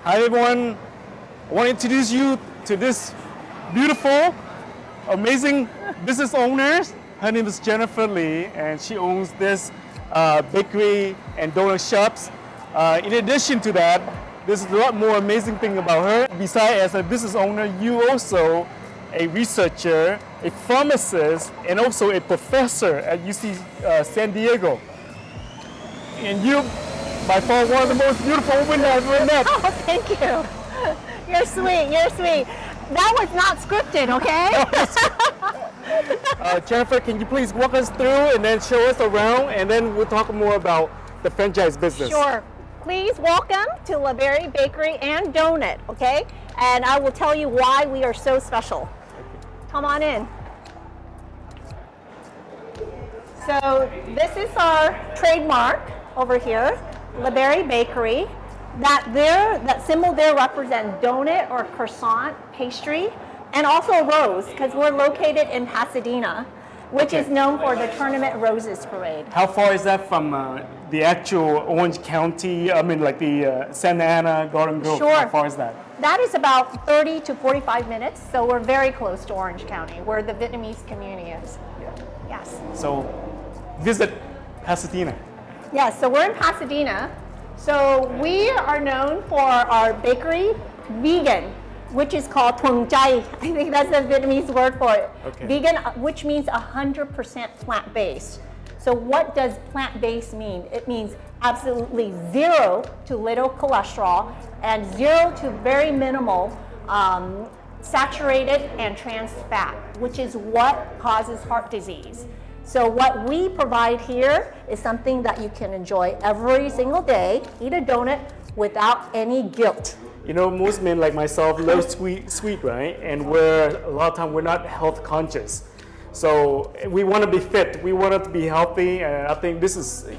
Hi everyone, I want to introduce you to this beautiful, amazing business owner. Her name is Jennifer Lee and she owns this bakery and donut shops. In addition to that, there's a lot more amazing thing about her. Besides as a business owner, you also a researcher, a pharmacist, and also a professor at UC San Diego. And you, by far, one of the most beautiful women I've ever met. Oh, thank you. You're sweet, you're sweet. That was not scripted, okay? Jennifer, can you please walk us through and then show us around, and then we'll talk more about the franchise business. Sure. Please welcome to Leberry Bakery and Donut, okay? And I will tell you why we are so special. Come on in. So this is our trademark over here, Leberry Bakery. That symbol there represents donut or croissant pastry, and also a rose, because we're located in Pasadena, which is known for the Tournament Roses Parade. How far is that from the actual Orange County, like the Santa Ana, Garden Grove? Sure. How far is that? That is about 30 to 45 minutes, so we're very close to Orange County, where the Vietnamese community is. Yeah. Yes. So visit Pasadena. Yes, so we're in Pasadena. So we are known for our bakery, vegan, which is called thuần. I think that's the Vietnamese word for it. Okay. Vegan, which means 100% plant-based. So what does plant-based mean? It means absolutely zero to little cholesterol and zero to very minimal saturated and trans fat, which is what causes heart disease. So what we provide here is something that you can enjoy every single day, eat a donut without any guilt. You know, most men like myself love sweet, right? And a lot of times we're not health conscious. So we want to be fit, we want to be healthy, and I think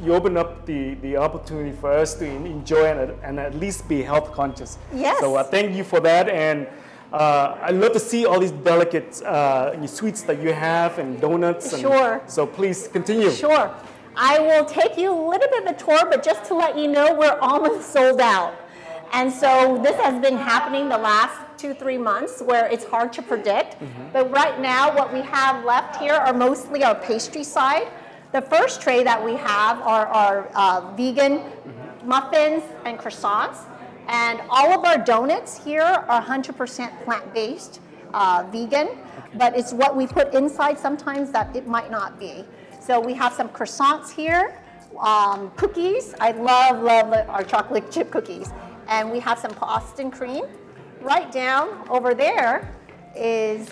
you open up the opportunity for us to enjoy and at least be health conscious. Yes. So thank you for that, and I love to see all these delicate sweets that you have and donuts. Sure. So please continue. Sure. I will take you a little bit of a tour, but just to let you know, we're almost sold out. And so this has been happening the last 2-3 months where it's hard to predict. But right now what we have left here are mostly our pastry side. The first tray that we have are our vegan muffins and croissants. And all of our donuts here are 100% plant-based, vegan, but it's what we put inside sometimes that it might not be. So we have some croissants here, cookies. I love our chocolate chip cookies. And we have some Boston cream. Right down over there is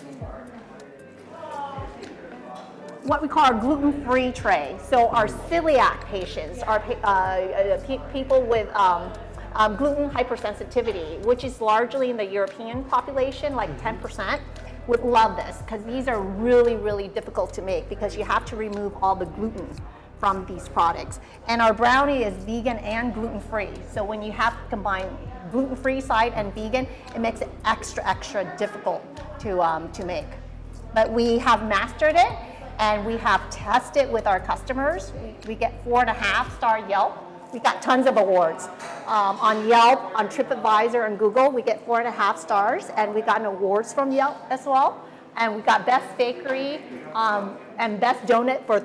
what we call our gluten-free tray. So our celiac patients, our people with gluten hypersensitivity, which is largely in the European population, like 10%, would love this, because these are really, really difficult to make because you have to remove all the gluten from these products. And our brownie is vegan and gluten-free. So when you have to combine gluten-free side and vegan, it makes it extra difficult to make. But we have mastered it, and we have tested with our customers. We get 4.5-star Yelp. We got tons of awards on Yelp, on TripAdvisor, and Google. We get 4.5 stars, and we got awards from Yelp as well. And we got best bakery and best donut for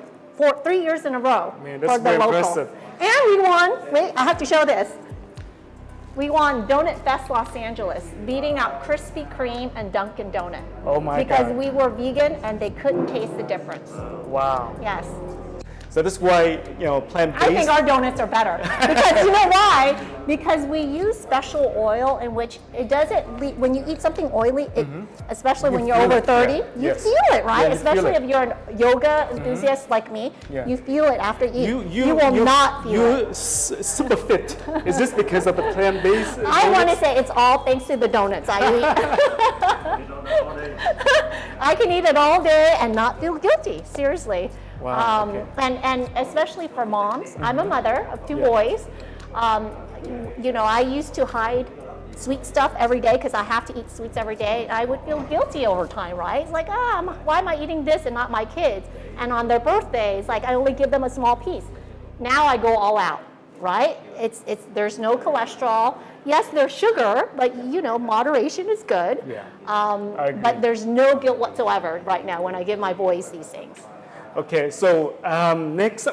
3 years in a row. Man, that's for the very local. impressive. And we won. Wait, I have to show this. We won Donut Fest Los Angeles, beating out Krispy Kreme and Dunkin' Donut. Oh my God. Because we were vegan and they couldn't taste the difference. Wow. Yes. So this is why, plant-based. I think our donuts are better. Because you know why? Because we use special oil in which it doesn't, when you eat something oily, especially when you're over 30, you feel it, right? Yeah, especially if you're a yoga enthusiast like me, you feel it after eating. You will not feel it. You're super fit. Is this because of the plant-based? I want to say it's all thanks to the donuts I eat. I can eat it all day and not feel guilty, seriously. Wow, okay. And especially for moms, I'm a mother of 2 boys. I used to hide sweet stuff every day because I have to eat sweets every day. I would feel guilty over time, right? It's like, why am I eating this and not my kids? And on their birthdays, like I only give them a small piece. Now I go all out. right? There's no cholesterol. Yes, there's sugar, but you know, moderation is good. Yeah, I agree. But there's no guilt whatsoever right now when I give my boys these things. Okay, so next,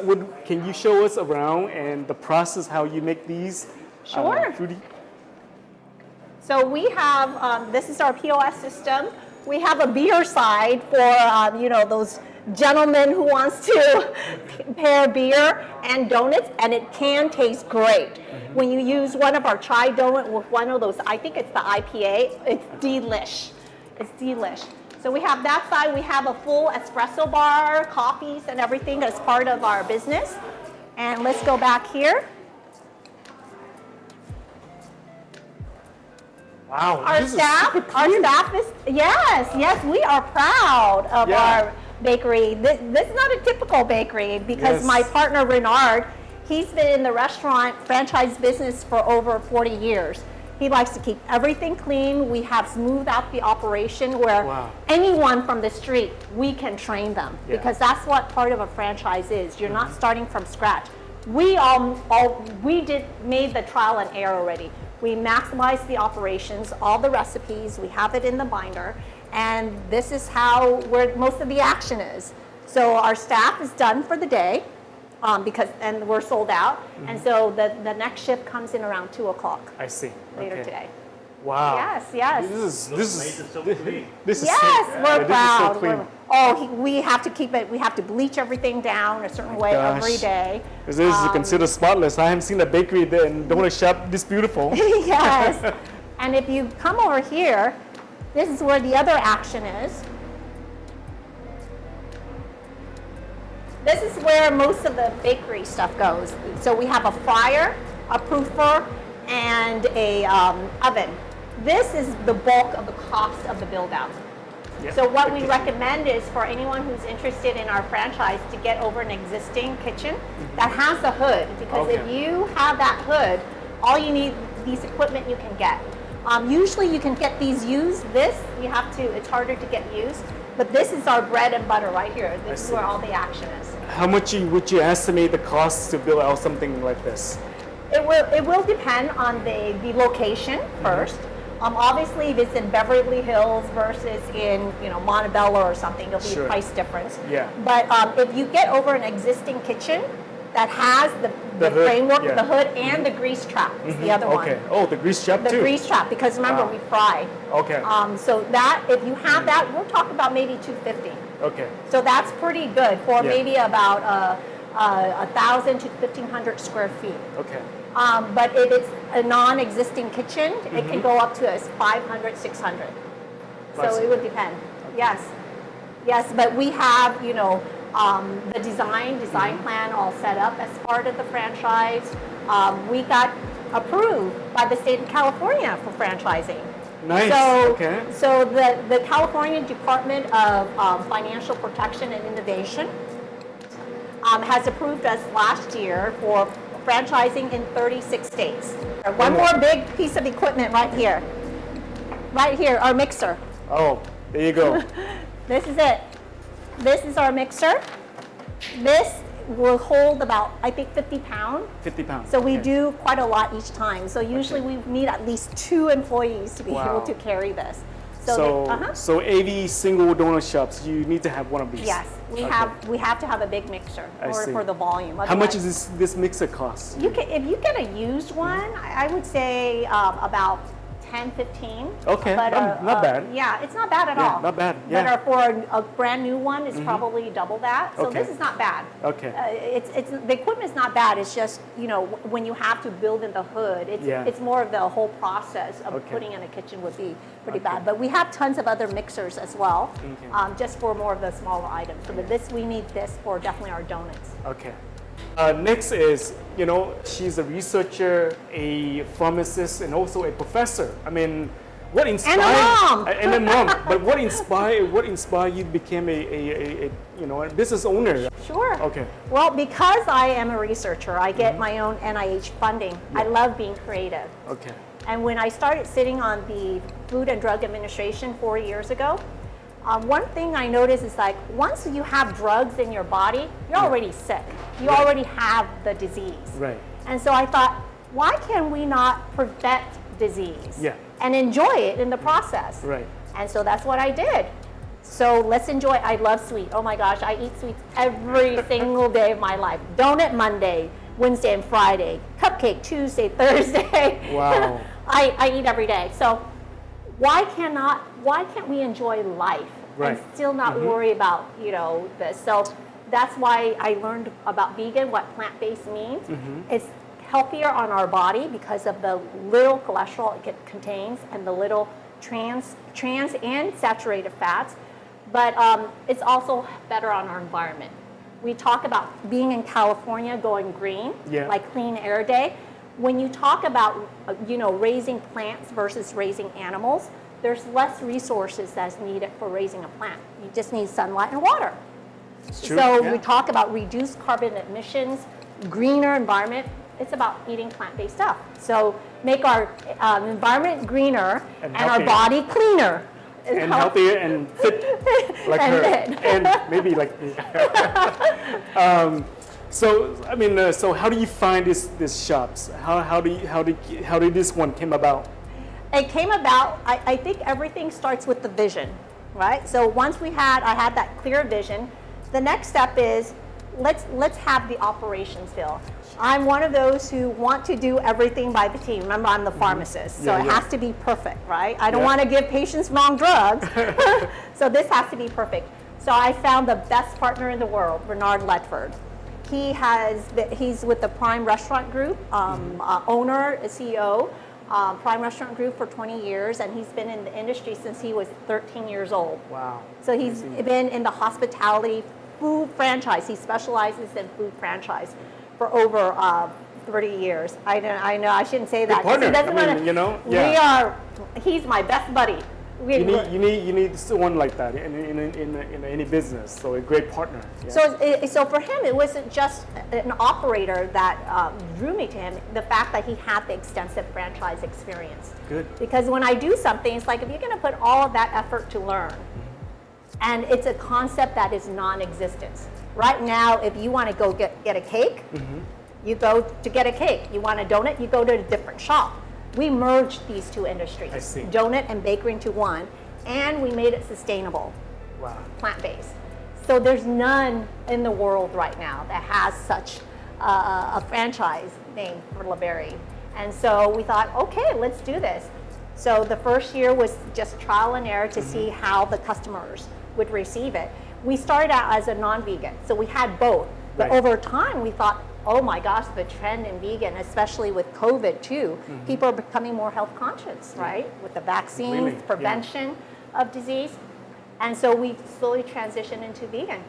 can you show us around and the process how you make these fruity? So we have, this is our POS system. We have a beer side for, you know, those gentlemen who wants to pair beer and donuts, and it can taste great. When you use one of our chai donut with one of those, I think it's the IPA, it's delish. It's delish. So we have that side. We have a full espresso bar, coffees and everything as part of our business. And let's go back here. Wow, Our staff is, yes, we are proud of our bakery. This is not a typical bakery because my partner Renard, he's been in the restaurant franchise business for over 40 years. He likes to keep everything clean. We have smoothed out the operation where anyone from the street, we can train them because that's what part of a franchise is. You're not starting from scratch. We made the trial and error already. We maximize the operations, all the recipes, we have it in the binder, and this is where most of the action is. So our staff is done for the day and we're sold out, and so the next shift comes in around 2 o'clock. I see. Later today. Wow. Yes. This is so clean. We're proud. So clean. We have to keep it. We have to bleach everything down a certain way every day. This is considered spotless. I haven't seen a bakery and donut shop this beautiful. Yes. And if you come over here, this is where the other action is. This is where most of the bakery stuff goes. So we have a fryer, a proofer, and a oven. This is the bulk of the cost of the build-out. So what we recommend is for anyone who's interested in our franchise to get over an existing kitchen that has the hood, because if you have that hood, all you need, these equipment you can get. Usually you can get these used. It's harder to get used, but this is our bread and butter right here. This is where all the action is. How much would you estimate the cost to build out something like this? It will depend on the location first. Obviously, if it's in Beverly Hills versus in Montebello or something, there'll be a price difference. Yeah. But if you get over an existing kitchen that has the framework, the hood, and the grease trap is the other one. Okay. Oh, the grease trap too. The grease trap, because remember we fry. Okay. So that if you have that, we'll talk about maybe $250. Okay. So that's pretty good for maybe about 1,000 to 1,500 square feet. Okay. But if it's a non-existing kitchen, it can go up to as 500, 600. So it would depend. Okay. Yes. But we have, the design plan all set up as part of the franchise. We got approved by the state of California for franchising. Nice. So the California Department of Financial Protection and Innovation has approved us last year for franchising in 36 states. One more big piece of equipment right here. Right here, our mixer. Oh, there you go. This is it. This is our mixer. This will hold about, I think, 50 pounds. 50 pounds. So we do quite a lot each time. So usually we need at least 2 employees to be able to carry this. So every single donut shops, you need to have one of these. Yes, we have to have a big mixer for the volume. How much does this mixer cost? If you get a used one, I would say about 10, 15. Okay, but, not bad. Yeah, it's not bad at all. Not bad. Yeah. But for a brand new one, it's probably double that. So this is not bad. Okay. The equipment is not bad. It's just when you have to build in the hood, it's more of the whole process of putting in a kitchen would be pretty bad. But we have tons of other mixers as well, just for more of the smaller items. So we need this for definitely our donuts. Okay. Next is, she's a researcher, a pharmacist, and also a professor. I mean, what inspired? And a mom. But what inspired you to become a business owner? Sure. Okay. Well, because I am a researcher, I get my own NIH funding. I love being creative. Okay. And when I started sitting on the Food and Drug Administration 4 years ago, one thing I noticed is once you have drugs in your body, you're already sick. You already have the disease. Right. And so I thought, why can we not prevent disease and enjoy it in the process? Right. And so that's what I did. So let's enjoy. I love sweet. Oh my gosh, I eat sweets every single day of my life. Donut Monday, Wednesday and Friday, cupcake Tuesday, Thursday. Wow. I eat every day. So why can't we enjoy life and still not worry about, this? So that's why I learned about vegan, what plant-based means. It's healthier on our body because of the little cholesterol it contains and the little trans and saturated fats. But it's also better on our environment. We talk about being in California, going green, like Clean Air Day. When you talk about, raising plants versus raising animals, there's less resources that's needed for raising a plant. You just need sunlight and water. So we talk about reduced carbon emissions, greener environment. It's about eating plant-based stuff. So make our environment greener and our body cleaner. And healthier and fit like her. And maybe like me. So how do you find these shops? How did this one came about? It came about, I think everything starts with the vision, right? So once I had that clear vision, the next step is let's have the operations feel. I'm one of those who want to do everything by the team. Remember, I'm the pharmacist, so it has to be perfect, right? I don't want to give patients wrong drugs, so this has to be perfect. So I found the best partner in the world, Bernard Ledford. He's with the Prime Restaurant Group, owner, CEO, Prime Restaurant Group for 20 years, and he's been in the industry since he was 13 years old. Wow. So he's been in the hospitality food franchise. He specializes in food franchise for over 30 years. I know I shouldn't say that. He's my best buddy. You need someone like that in any business. So a great partner. Yeah. So for him, it wasn't just an operator that drew me to him. The fact that he had the extensive franchise experience. Good. Because when I do something, it's like if you're going to put all of that effort to learn, and it's a concept that is non-existent. Right now, if you want to go get a cake, you go to get a cake. You want a donut, you go to a different shop. We merged these two industries, donut and bakery into one, and we made it sustainable, plant-based. So there's none in the world right now that has such a franchise name for Leberry. And so we thought, okay, let's do this. So the first year was just trial and error to see how the customers would receive it. We started out as a non-vegan, so we had both. But over time, we thought, oh my gosh, the trend in vegan, especially with COVID too, people are becoming more health conscious, right? With the vaccines, prevention of disease. And so we slowly transitioned into vegan.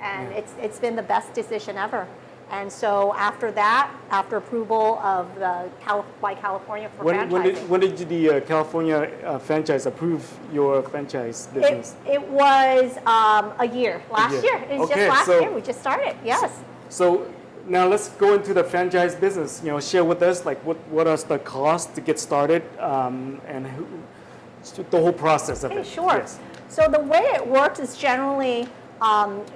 And it's been the best decision ever. And so after that, after approval of by California for franchising. When did the California franchise approve your franchise business? It was a year, last year. It's just last year, we just started, yes. So now let's go into the franchise business. Share with us like what are the costs to get started and the whole process of it. Sure. Yes. So the way it works is generally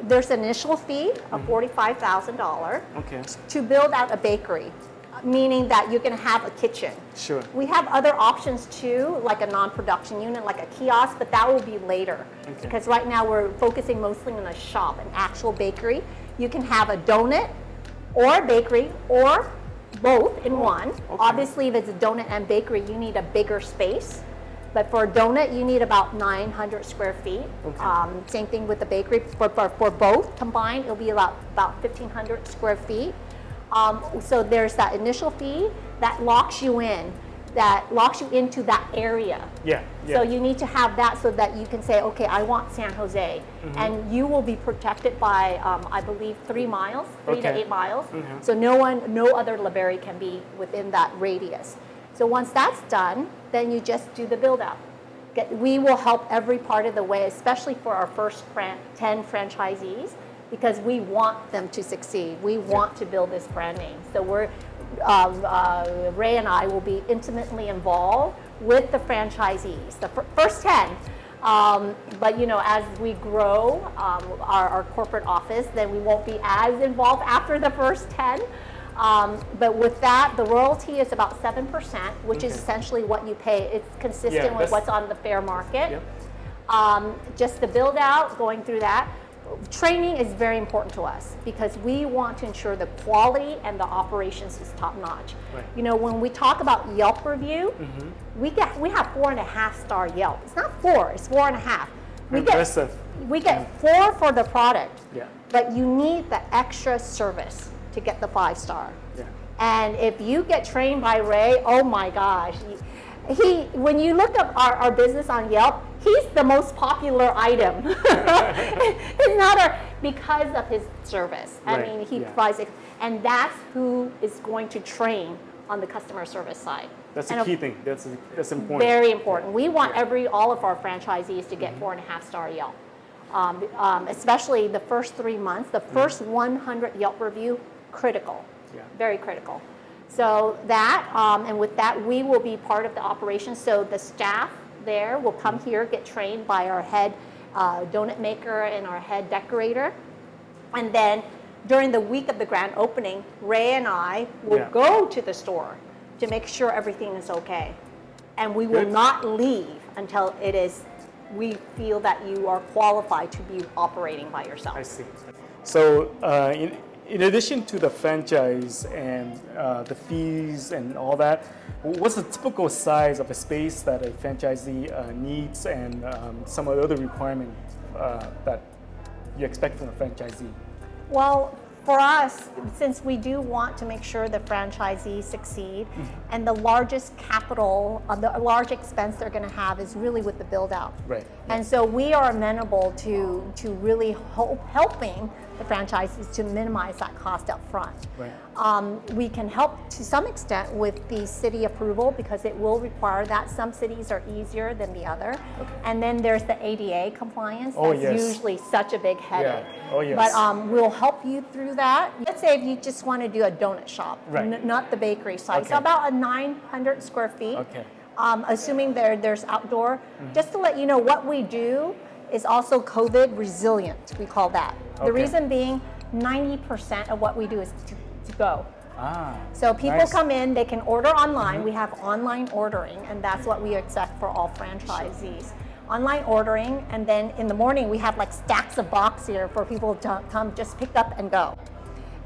there's an initial fee of $45,000 to build out a bakery, meaning that you're going to have a kitchen. Sure. We have other options too, like a non-production unit, like a kiosk, but that will be later. Because right now we're focusing mostly on a shop, an actual bakery. You can have a donut or a bakery or both in one. Obviously, if it's a donut and bakery, you need a bigger space. But for a donut, you need about 900 square feet. Same thing with the bakery. For both combined, it'll be about 1,500 square feet. So there's that initial fee that locks you in, that locks you into that area. So you need to have that so that you can say, okay, I want San Jose. And you will be protected by, I believe, 3 miles, 3 to 8 miles. So no other Leberry can be within that radius. So once that's done, then you just do the build out. We will help every part of the way, especially for our first 10 franchisees, because we want them to succeed. We want to build this brand name. So Ray and I will be intimately involved with the franchisees, the first 10. But as we grow our corporate office, then we won't be as involved after the first 10. But with that, the royalty is about 7%, which is essentially what you pay. It's consistent with what's on the fair market. Just the build out, going through that. Training is very important to us because we want to ensure the quality and the operations is top notch. Right. You know, when we talk about Yelp review, we have 4.5 star Yelp. It's not 4, it's 4.5. Impressive. We get 4 for the product, Yeah. but you need the extra service to get the 5 star. Yeah. And if you get trained by Ray, oh my gosh. When you look up our business on Yelp, he's the most popular item. It's not because of his service. I mean, he provides it, and that's who is going to train on the customer service side. That's a key thing. That's important. Very important. We want all of our franchisees to get 4.5 star Yelp. Especially the first 3 months, the first 100 Yelp review, critical, very critical. So that, and with that, we will be part of the operation. So the staff there will come here, get trained by our head donut maker and our head decorator. And then during the week of the grand opening, Ray and I will go to the store to make sure everything is okay. And we will not leave until we feel that you are qualified to be operating by yourself. I see. So in addition to the franchise and the fees and all that, what's the typical size of a space that a franchisee needs and some of the other requirements that you expect from a franchisee? Well, for us, since we do want to make sure the franchisees succeed, and the largest capital, the large expense they're going to have is really with the build out. Right. And so we are amenable to really helping the franchisees to minimize that cost up front. Right. We can help to some extent with the city approval because it will require that. Some cities are easier than the other. Okay. And then there's the ADA compliance. That's usually such a big headache. Oh, yes. But we'll help you through that. Let's say if you just want to do a donut shop, not the bakery side. So about a 900 square feet. Okay. Assuming there's outdoor. Just to let you know, what we do is also COVID resilient, we call that. The reason being 90% of what we do is to go. So people come in, they can order online. We have online ordering, and that's what we accept for all franchisees. Online ordering, and then in the morning we have like stacks of box here for people to come just pick up and go.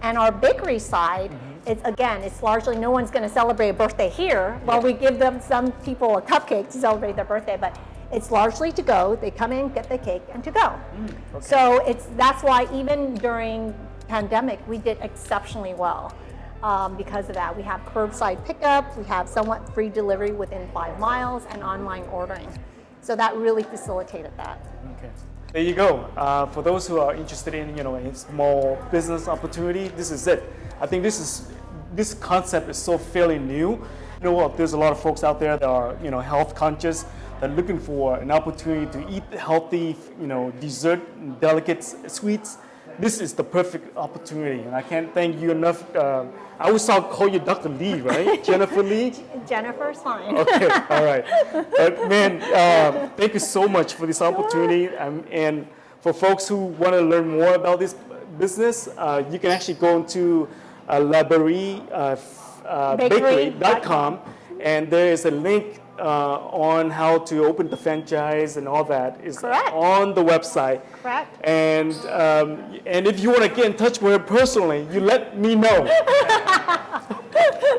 And our bakery side, it's largely no one's going to celebrate a birthday here. Well, we give them some people a cupcake to celebrate their birthday, but it's largely to go. They come in, get the cake, and to go. So that's why even during pandemic, we did exceptionally well because of that. We have curbside pickup, we have somewhat free delivery within 5 miles, and online ordering. So that really facilitated that. Okay. There you go. For those who are interested in, a small business opportunity, this is it. I think this concept is so fairly new. There's a lot of folks out there that are, health conscious. They're looking for an opportunity to eat healthy, dessert, delicates, sweets. This is the perfect opportunity, and I can't thank you enough. I always call you Dr. Lee, right? Jennifer Lee? Jennifer's fine. Okay, all right. But man, thank you so much for this opportunity. And for folks who want to learn more about this business, you can actually go into Leberry, bakery.com, and there is a link on how to open the franchise and all that is on the website. Correct. And if you want to get in touch with her personally, you let me know.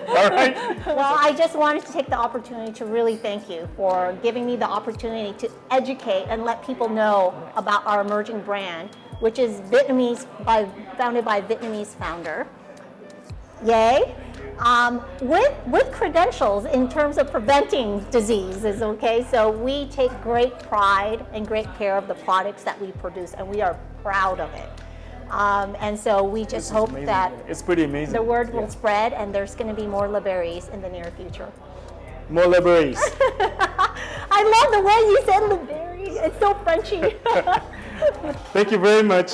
All right. Well, I just wanted to take the opportunity to really thank you for giving me the opportunity to educate and let people know about our emerging brand, which is founded by a Vietnamese founder. Yay. With credentials in terms of preventing diseases, okay? So we take great pride and great care of the products that we produce, and we are proud of it. And so we just hope that it's pretty amazing. The word will spread, and there's going to be more Leberrys in the near future. More Leberrys. I love the way you said Leberry. It's so Frenchy. Thank you very much.